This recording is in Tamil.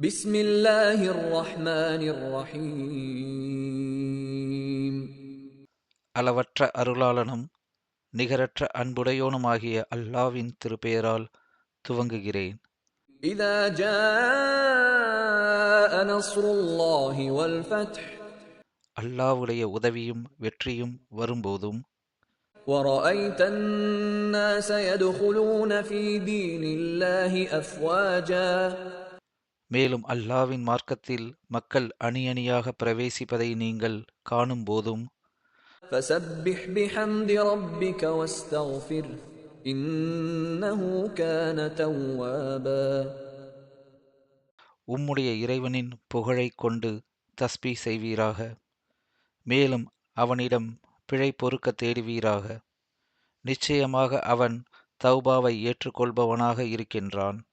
بسم الله الرحمن الرحيم. அளவற்ற அருளாளனும் நிகரற்ற அன்புடையோனுமாகிய அல்லாவின் திருப்பெயரால் துவங்குகிறேன். إذا جاء نصر الله والفتح அல்லாவுடைய உதவியும் வெற்றியும் வரும்போதும், ورأيت الناس يدخلون في دين الله أفواجا மேலும் அல்லாவின் மார்க்கத்தில் மக்கள் அணியணியாக பிரவேசிப்பதை நீங்கள் காணும்போதும், فسبح بحمد ربك واستغفره إنه كان توابا. உம்முடைய இறைவனின் புகழைக் கொண்டு தஸ்பீ செய்வீராக. மேலும் அவனிடம் பிழை பொறுக்க தேடுவீராக. நிச்சயமாக அவன் தௌபாவை ஏற்றுக்கொள்பவனாக இருக்கின்றான்.